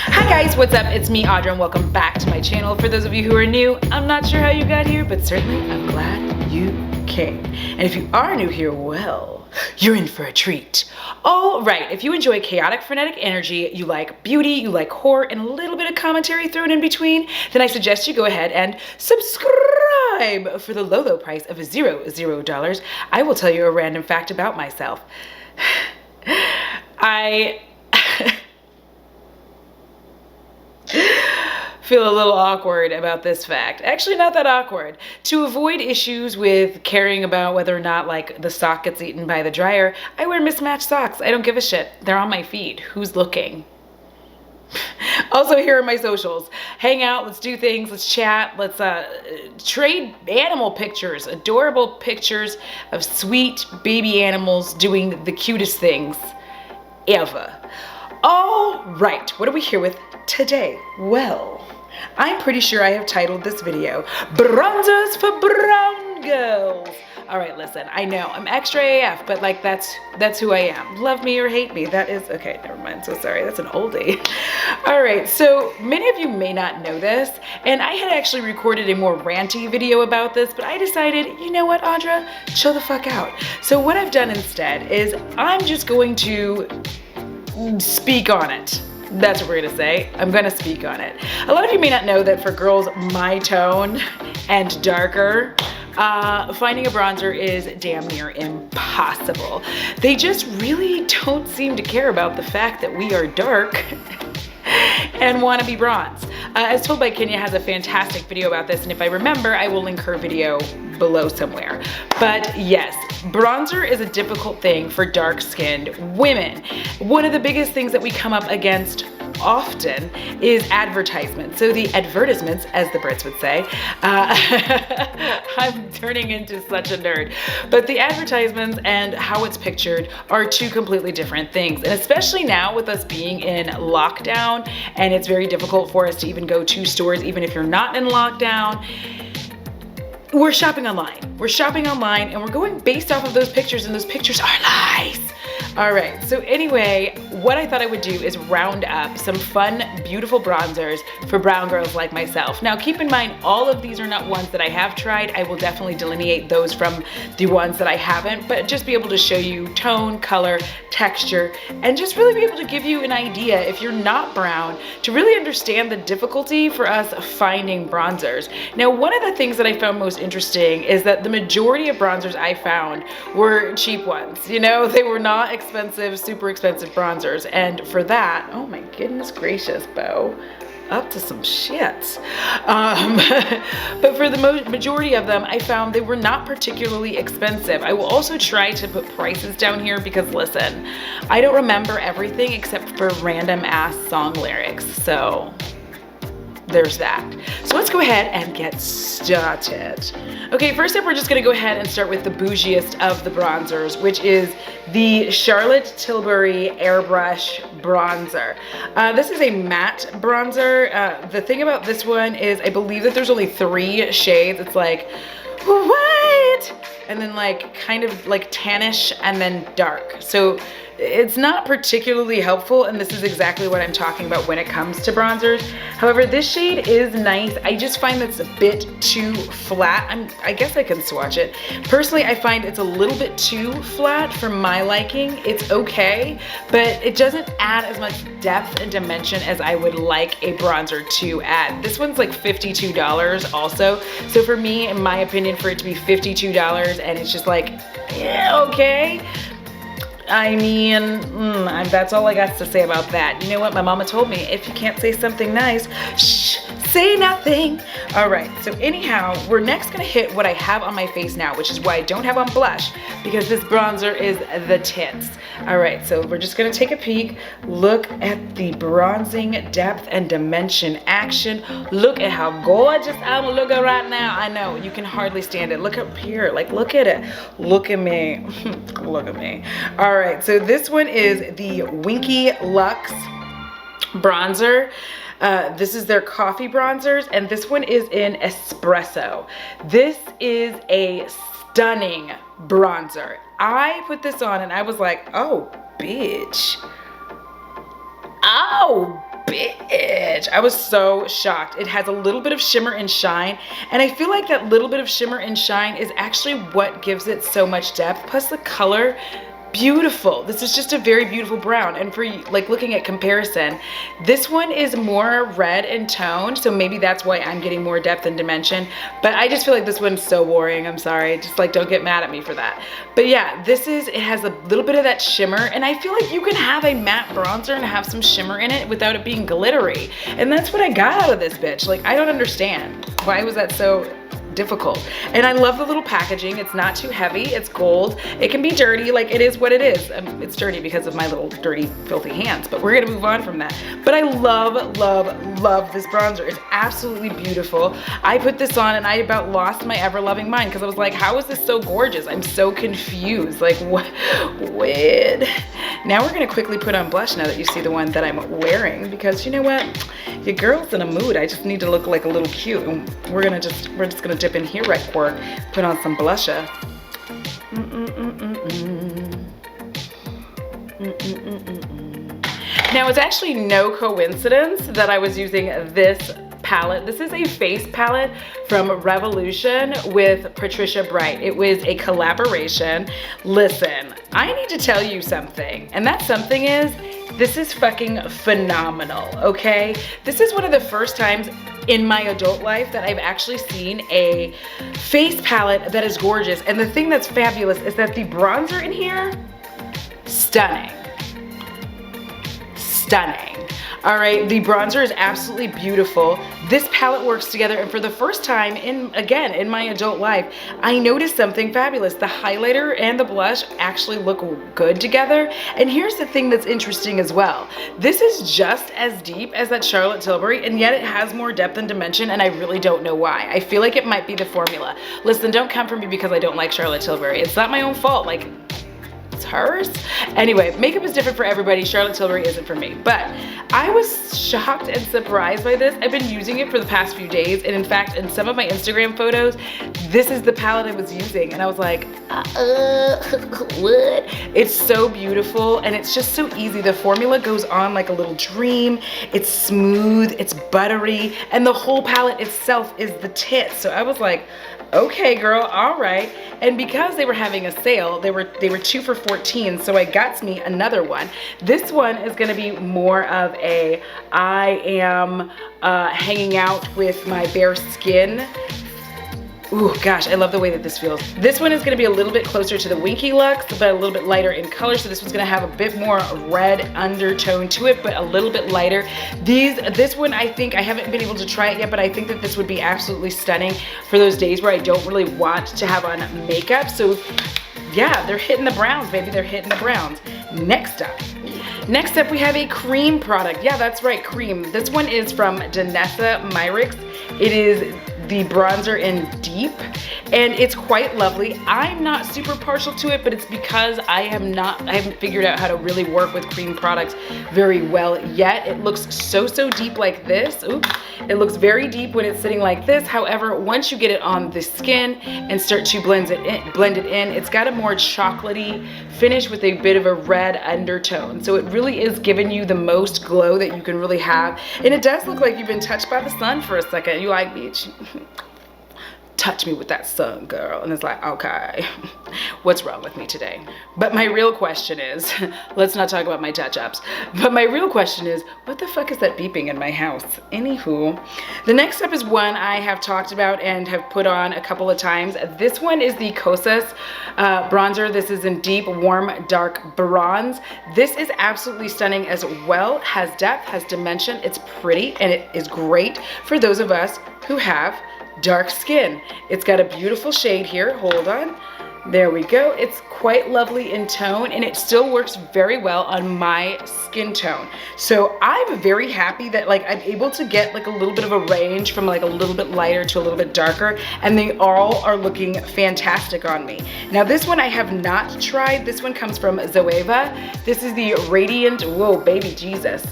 Hi guys, what's up? It's me, Audra, and welcome back to my channel. For those of you who are new, I'm not sure how you got here, but certainly I'm glad you came. And if you are new here, well, you're in for a treat. All right, if you enjoy chaotic, frenetic energy, you like beauty, you like horror, and a little bit of commentary thrown in between, then I suggest you go ahead and subscribe for the low price of $0. I will tell you a random fact about myself. I feel a little awkward about this fact. Actually, not that awkward. To avoid issues with caring about whether or not like the sock gets eaten by the dryer, I wear mismatched socks. I don't give a shit. They're on my feed. Who's looking? Also, here are my socials. Hang out, let's do things, let's chat, let's trade animal pictures, adorable pictures of sweet baby animals doing the cutest things ever. All right, what are we here with today? Well, I'm pretty sure I have titled this video, Bronzers for Brown Girls. All right, listen, I know I'm extra AF, but like that's who I am. Love me or hate me, that is, okay, never mind, so sorry, that's an oldie. All right, so many of you may not know this, and I had actually recorded a more ranty video about this, but I decided, you know what, Audra, chill the fuck out. So what I've done instead is I'm just going to speak on it. That's what we're gonna say. I'm gonna speak on it. A lot of you may not know that for girls my tone and darker, finding a bronzer is damn near impossible. They just really don't seem to care about the fact that we are dark and want to be bronze. As Told by Kenya has a fantastic video about this, and if I remember, I will link her video below somewhere. But yes, bronzer is a difficult thing for dark-skinned women. One of the biggest things that we come up against often is advertisements. So the advertisements, as the Brits would say, I'm turning into such a nerd, but the advertisements and how it's pictured are two completely different things. And especially now with us being in lockdown, and it's very difficult for us to even go to stores, even if you're not in lockdown, we're shopping online. We're shopping online and we're going based off of those pictures, and those pictures are lies. All right, so anyway, what I thought I would do is round up some fun, beautiful bronzers for brown girls like myself. Now, keep in mind, all of these are not ones that I have tried. I will definitely delineate those from the ones that I haven't, but just be able to show you tone, color, texture, and just really be able to give you an idea, if you're not brown, to really understand the difficulty for us finding bronzers. Now, one of the things that I found most interesting is that the majority of bronzers I found were cheap ones. You know, they were not expensive, super expensive bronzers, and for that, oh my goodness gracious, Bo, up to some shit. But for the majority of them, I found they were not particularly expensive. I will also try to put prices down here because listen, I don't remember everything except for random ass song lyrics, so there's that. So let's go ahead and get started. Okay, first up, we're just gonna go ahead and start with the bougiest of the bronzers, which is the Charlotte Tilbury Airbrush Bronzer. This is a matte bronzer. The thing about this one is I believe that there's only 3 shades. It's like white, and then like kind of like tannish, and then dark. So it's not particularly helpful, and this is exactly what I'm talking about when it comes to bronzers. However, this shade is nice. I just find that's a bit too flat. I guess I can swatch it. Personally, I find it's a little bit too flat for my liking. It's okay, but it doesn't add as much depth and dimension as I would like a bronzer to add. This one's like $52 also. So for me, in my opinion, for it to be $52 and it's just like, yeah, okay. I mean, that's all I got to say about that. You know what? My mama told me, if you can't say something nice, shh, say nothing. All right, so anyhow, we're next gonna hit what I have on my face now, which is why I don't have on blush, because this bronzer is the tits. All right, so we're just gonna take a peek. Look at the bronzing depth and dimension action. Look at how gorgeous I'm looking right now. I know, you can hardly stand it. Look up here, like look at it. Look at me, look at me. All right, so this one is the Winky Luxe bronzer. This is their coffee bronzers, and this one is in espresso. This is a stunning bronzer. I put this on and I was like, oh, bitch. Oh, bitch. I was so shocked. It has a little bit of shimmer and shine, and I feel like that little bit of shimmer and shine is actually what gives it so much depth. Plus the color, beautiful. This is just a very beautiful brown. And for like looking at comparison, this one is more red in tone, so maybe that's why I'm getting more depth and dimension. But I just feel like this one's so boring. I'm sorry. Just like, don't get mad at me for that. But yeah, it has a little bit of that shimmer, and I feel like you can have a matte bronzer and have some shimmer in it without it being glittery. And that's what I got out of this bitch. Like, I don't understand. Why was that so difficult? And I love the little packaging. It's not too heavy. It's gold. It can be dirty, like it is what it is. It's dirty because of my little dirty, filthy hands, but we're gonna move on from that. But I love, love, love this bronzer. It's absolutely beautiful. I put this on and I about lost my ever-loving mind because I was like, how is this so gorgeous? I'm so confused. Like, what? Now we're gonna quickly put on blush now that you see the one that I'm wearing, because you know what? Your girl's in a mood. I just need to look like a little cute, and we're just gonna dip in here right quick, put on some blusher. Now, it's actually no coincidence that I was using this palette. This is a face palette from Revolution with Patricia Bright. It was a collaboration. Listen, I need to tell you something, and that something is, this is fucking phenomenal, okay? This is one of the first times in my adult life that I've actually seen a face palette that is gorgeous. And the thing that's fabulous is that the bronzer in here, stunning. Stunning. All right, the bronzer is absolutely beautiful. This palette works together, and for the first time in my adult life, I noticed something fabulous. The highlighter and the blush actually look good together. And here's the thing that's interesting as well. This is just as deep as that Charlotte Tilbury, and yet it has more depth and dimension, and I really don't know why. I feel like it might be the formula. Listen, don't come for me because I don't like Charlotte Tilbury. It's not my own fault. Like, it's hers. Anyway, makeup is different for everybody. Charlotte Tilbury isn't for me. But I was shocked and surprised by this. I've been using it for the past few days, and in fact, in some of my Instagram photos, this is the palette I was using, and I was like, what? It's so beautiful, and it's just so easy. The formula goes on like a little dream. It's smooth, it's buttery, and the whole palette itself is the tits. So I was like, okay, girl, all right. And because they were having a sale, they were 2 for $14, so I got me another one. This one is gonna be more of a, I am hanging out with my bare skin. Ooh, gosh, I love the way that this feels. This one is gonna be a little bit closer to the Winky looks, but a little bit lighter in color. So this one's gonna have a bit more red undertone to it, but a little bit lighter. This one, I think, I haven't been able to try it yet, but I think that this would be absolutely stunning for those days where I don't really want to have on makeup. So yeah, they're hitting the browns, baby, they're hitting the browns. Next up we have a cream product. Yeah, that's right, cream. This one is from Danessa Myricks. It is the bronzer in Deep, and it's quite lovely. I'm not super partial to it, but it's because I haven't figured out how to really work with cream products very well yet. It looks so deep like this. Oops. It looks very deep when it's sitting like this. However, once you get it on the skin and start to blend it in, it's got a more chocolatey finish with a bit of a red undertone. So it really is giving you the most glow that you can really have. And it does look like you've been touched by the sun for a second. You like, bitch, touch me with that sun, girl. And it's like, okay, what's wrong with me today? But my real question is, let's not talk about my touch-ups, but my real question is, what the fuck is that beeping in my house? Anywho, the next step is one I have talked about and have put on a couple of times. This one is the Kosas bronzer. This is in Deep Warm Dark Bronze. This is absolutely stunning as well. Has depth, has dimension, it's pretty, and it is great for those of us who have dark skin. It's got a beautiful shade here. Hold on. There we go. It's quite lovely in tone, and it still works very well on my skin tone. So I'm very happy that like I'm able to get like a little bit of a range from like a little bit lighter to a little bit darker, and they all are looking fantastic on me. Now this one I have not tried. This one comes from Zoeva. This is the Radiant, whoa baby Jesus.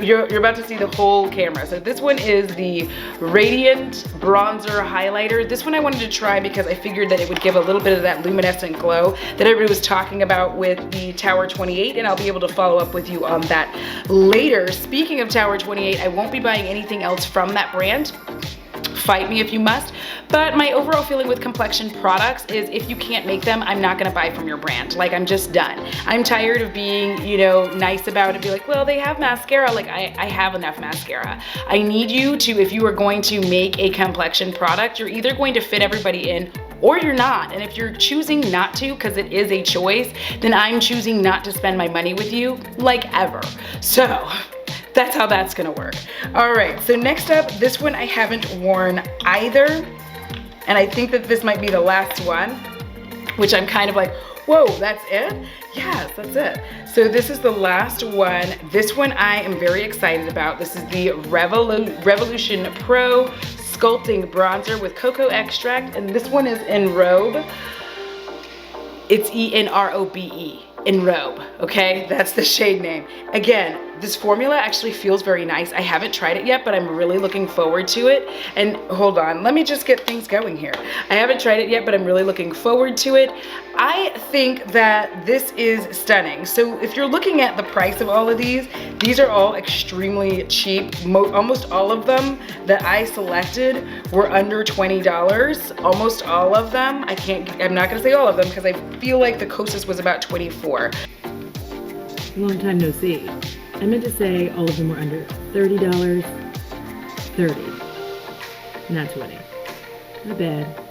You're about to see the whole camera. So this one is the Radiant Bronzer Highlighter. This one I wanted to try because I figured that it would give a little bit bit of that luminescent glow that everybody was talking about with the Tower 28, and I'll be able to follow up with you on that later. Speaking of Tower 28, I won't be buying anything else from that brand. Fight me if you must, but my overall feeling with complexion products is if you can't make them, I'm not gonna buy from your brand. Like, I'm just done. I'm tired of being, you know, nice about it, be like, well, they have mascara. Like, I have enough mascara. I need you to, if you are going to make a complexion product, you're either going to fit everybody in or you're not. And if you're choosing not to, because it is a choice, then I'm choosing not to spend my money with you, like, ever. So that's how that's gonna work. All right, so next up, this one I haven't worn either, and I think that this might be the last one, which I'm kind of like, whoa, that's it? Yes, that's it. So this is the last one. This one I am very excited about. This is the Revolution Pro Sculpting Bronzer with cocoa extract, and this one is in Robe. It's E-N-R-O-B-E. In Robe, okay? That's the shade name. Again, this formula actually feels very nice. I haven't tried it yet, but I'm really looking forward to it. And hold on, let me just get things going here. I haven't tried it yet, but I'm really looking forward to it. I think that this is stunning. So if you're looking at the price of all of these are all extremely cheap. Almost all of them that I selected were under $20. Almost all of them. I'm not gonna say all of them because I feel like the Kosas was about 24. Long time no see. I meant to say all of them were under $30, 30, not 20. Not bad.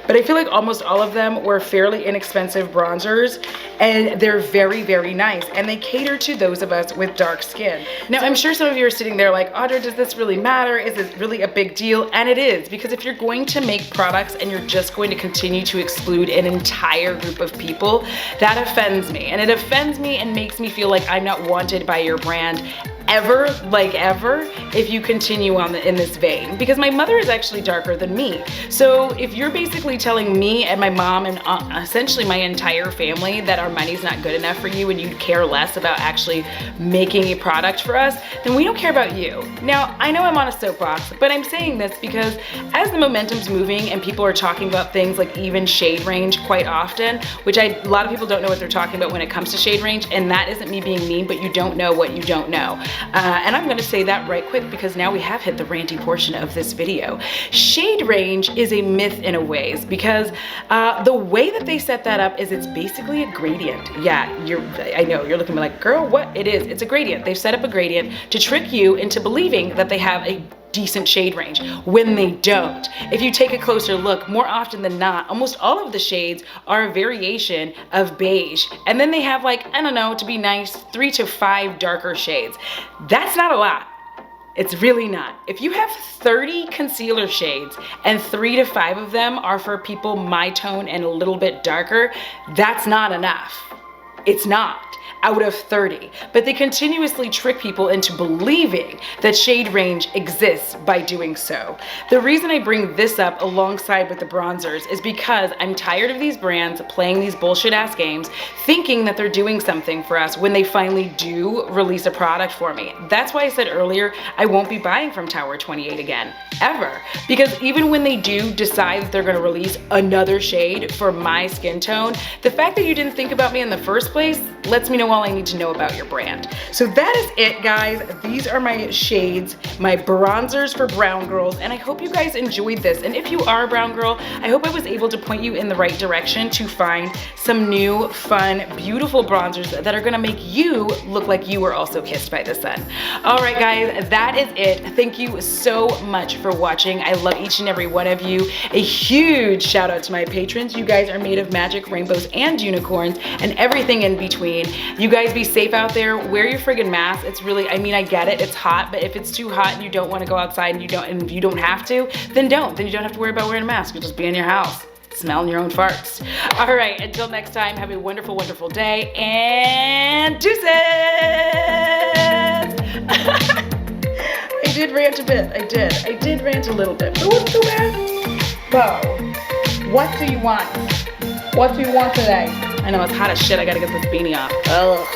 But I feel like almost all of them were fairly inexpensive bronzers, and they're very, very nice. And they cater to those of us with dark skin. Now, I'm sure some of you are sitting there like, Audra, does this really matter? Is it really a big deal? And it is, because if you're going to make products and you're just going to continue to exclude an entire group of people, that offends me. And it offends me and makes me feel like I'm not wanted by your brand ever, like ever, if you continue on in this vein. Because my mother is actually darker than me. So if you're basically telling me and my mom and essentially my entire family that our money's not good enough for you and you care less about actually making a product for us, then we don't care about you. Now, I know I'm on a soapbox, but I'm saying this because as the momentum's moving and people are talking about things like even shade range quite often, which a lot of people don't know what they're talking about when it comes to shade range, and that isn't me being mean, but you don't know what you don't know. And I'm gonna say that right quick because now we have hit the ranty portion of this video. Shade range is a myth in a ways because the way that they set that up is it's basically a gradient. Yeah, I know, you're looking at me like, girl, what? It is, it's a gradient. They've set up a gradient to trick you into believing that they have a decent shade range when they don't. If you take a closer look, more often than not, almost all of the shades are a variation of beige. And then they have like, I don't know, to be nice, 3 to 5 darker shades. That's not a lot. It's really not. If you have 30 concealer shades and 3 to 5 of them are for people my tone and a little bit darker, that's not enough. It's not. Out of 30, but they continuously trick people into believing that shade range exists by doing so. The reason I bring this up alongside with the bronzers is because I'm tired of these brands playing these bullshit ass games, thinking that they're doing something for us when they finally do release a product for me. That's why I said earlier, I won't be buying from Tower 28 again, ever. Because even when they do decide that they're gonna release another shade for my skin tone, the fact that you didn't think about me in the first place lets me know all I need to know about your brand. So that is it, guys. These are my shades, my bronzers for brown girls, and I hope you guys enjoyed this. And if you are a brown girl, I hope I was able to point you in the right direction to find some new, fun, beautiful bronzers that are gonna make you look like you were also kissed by the sun. All right, guys, that is it. Thank you so much for watching. I love each and every one of you. A huge shout out to my patrons. You guys are made of magic, rainbows, and unicorns, and everything in between. You guys be safe out there. Wear your friggin' mask. It's really, I mean, I get it. It's hot, but if it's too hot and you don't want to go outside and you don't have to, then don't. Then you don't have to worry about wearing a mask. You'll just be in your house, smelling your own farts. All right, until next time, have a wonderful, wonderful day, and deuces! I did rant a bit. I did rant a little bit, but it wasn't too bad. Bo, what do you want? What do you want today? I know it's hot as shit. I gotta get this beanie off. Ugh.